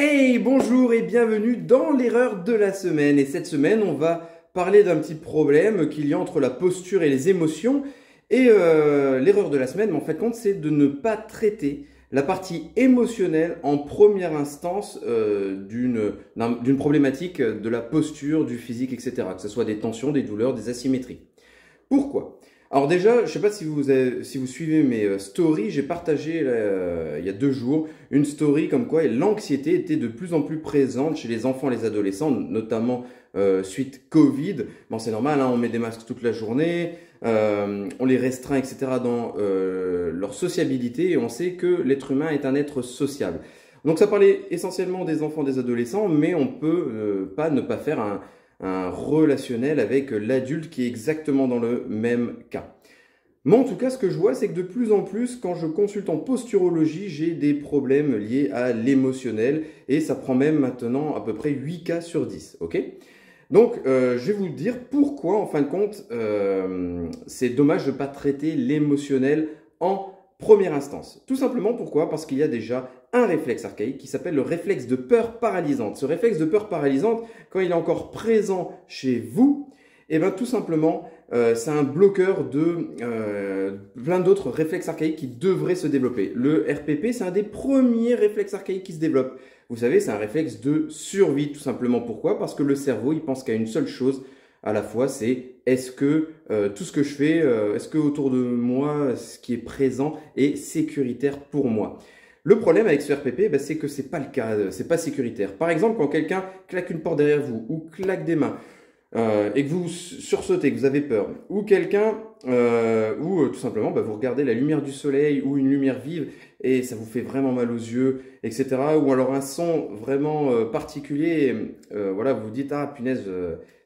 Hey, bonjour et bienvenue dans l'erreur de la semaine. Et cette semaine, on va parler d'un petit problème qu'il y a entre la posture et les émotions. Et l'erreur de la semaine, en fait, compte, c'est de ne pas traiter la partie émotionnelle en première instance d'une problématique de la posture, du physique, etc. Que ce soit des tensions, des douleurs, des asymétries. Pourquoi? Alors déjà, je ne sais pas si vous suivez mes stories, j'ai partagé il y a 2 jours une story comme quoi l'anxiété était de plus en plus présente chez les enfants et les adolescents, notamment suite Covid. Bon, c'est normal, hein, on met des masques toute la journée, on les restreint, etc. dans leur sociabilité et on sait que l'être humain est un être sociable. Donc ça parlait essentiellement des enfants, des adolescents, mais on peut pas ne pas faire un relationnel avec l'adulte qui est exactement dans le même cas. Moi, en tout cas, ce que je vois, c'est que de plus en plus, quand je consulte en posturologie, j'ai des problèmes liés à l'émotionnel et ça prend même maintenant à peu près 8 cas sur 10. Ok? Donc, je vais vous dire pourquoi, en fin de compte, c'est dommage de ne pas traiter l'émotionnel en première instance. Tout simplement pourquoi? Parce qu'il y a déjà un réflexe archaïque qui s'appelle le réflexe de peur paralysante. Ce réflexe de peur paralysante, quand il est encore présent chez vous, eh bien tout simplement, c'est un bloqueur de plein d'autres réflexes archaïques qui devraient se développer. Le RPP, c'est un des premiers réflexes archaïques qui se développe. Vous savez, c'est un réflexe de survie, tout simplement. Pourquoi? Parce que le cerveau, il pense qu'à une seule chose à la fois, c'est est-ce que tout ce que je fais, est-ce que autour de moi, ce qui est présent est sécuritaire pour moi? Le problème avec ce RPP, c'est que c'est pas le cas, c'est pas sécuritaire. Par exemple, quand quelqu'un claque une porte derrière vous ou claque des mains et que vous sursautez, que vous avez peur, ou quelqu'un, ou tout simplement, vous regardez la lumière du soleil ou une lumière vive et ça vous fait vraiment mal aux yeux, etc. Ou alors un son vraiment particulier, voilà, vous vous dites ah punaise,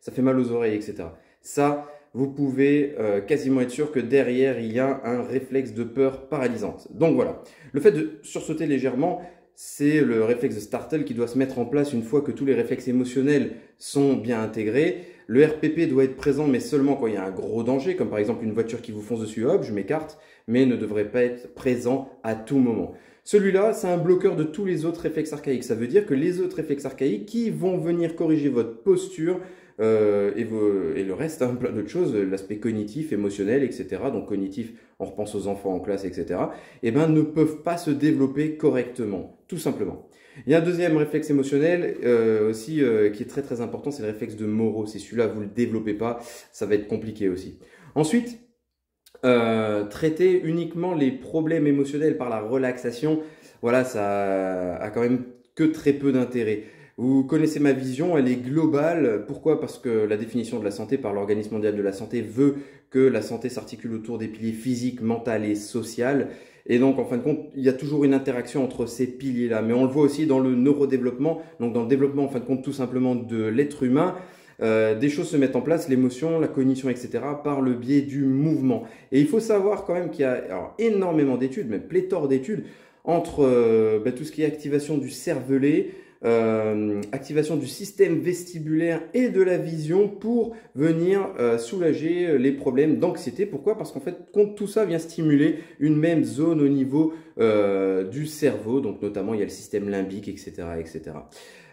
ça fait mal aux oreilles, etc. Ça, vous pouvez quasiment être sûr que derrière, il y a un réflexe de peur paralysante. Donc voilà, le fait de sursauter légèrement, c'est le réflexe de Startle qui doit se mettre en place une fois que tous les réflexes émotionnels sont bien intégrés. Le RPP doit être présent, mais seulement quand il y a un gros danger, comme par exemple une voiture qui vous fonce dessus, hop, je m'écarte, mais ne devrait pas être présent à tout moment. Celui-là, c'est un bloqueur de tous les autres réflexes archaïques. Ça veut dire que les autres réflexes archaïques qui vont venir corriger votre posture, et le reste, hein, plein d'autres choses, l'aspect cognitif, émotionnel, etc. Donc cognitif, on repense aux enfants en classe, etc. Ne peuvent pas se développer correctement, tout simplement. Il y a un deuxième réflexe émotionnel aussi qui est très très important, c'est le réflexe de Moro. Si celui-là, vous ne le développez pas, ça va être compliqué aussi. Ensuite, traiter uniquement les problèmes émotionnels par la relaxation, voilà, ça a quand même que très peu d'intérêt. Vous connaissez ma vision, elle est globale. Pourquoi? Parce que la définition de la santé par l'Organisme mondial de la santé veut que la santé s'articule autour des piliers physiques, mental et social. Et donc, en fin de compte, il y a toujours une interaction entre ces piliers-là. Mais on le voit aussi dans le neurodéveloppement, donc dans le développement, en fin de compte, tout simplement de l'être humain. Des choses se mettent en place, l'émotion, la cognition, etc., par le biais du mouvement. Et il faut savoir quand même qu'il y a alors, énormément d'études, même pléthore d'études, entre tout ce qui est activation du cervelet, activation du système vestibulaire et de la vision pour venir soulager les problèmes d'anxiété. Pourquoi? Parce qu'en fait, tout ça vient stimuler une même zone au niveau du cerveau, donc notamment il y a le système limbique, etc. etc.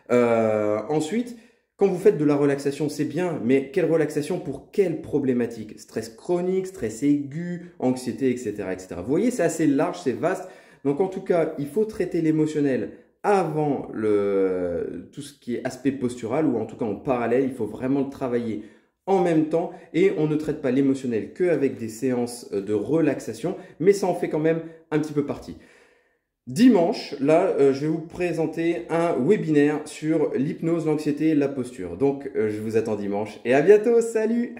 Ensuite, quand vous faites de la relaxation, c'est bien, mais quelle relaxation pour quelle problématique? Stress chronique, stress aigu, anxiété, etc. etc. Vous voyez, c'est assez large, c'est vaste. Donc en tout cas, il faut traiter l'émotionnel avant tout ce qui est aspect postural, ou en tout cas en parallèle, il faut vraiment le travailler en même temps et on ne traite pas l'émotionnel qu'avec des séances de relaxation, mais ça en fait quand même un petit peu partie. Dimanche, là, je vais vous présenter un webinaire sur l'hypnose, l'anxiété et la posture. Donc, je vous attends dimanche et à bientôt, salut!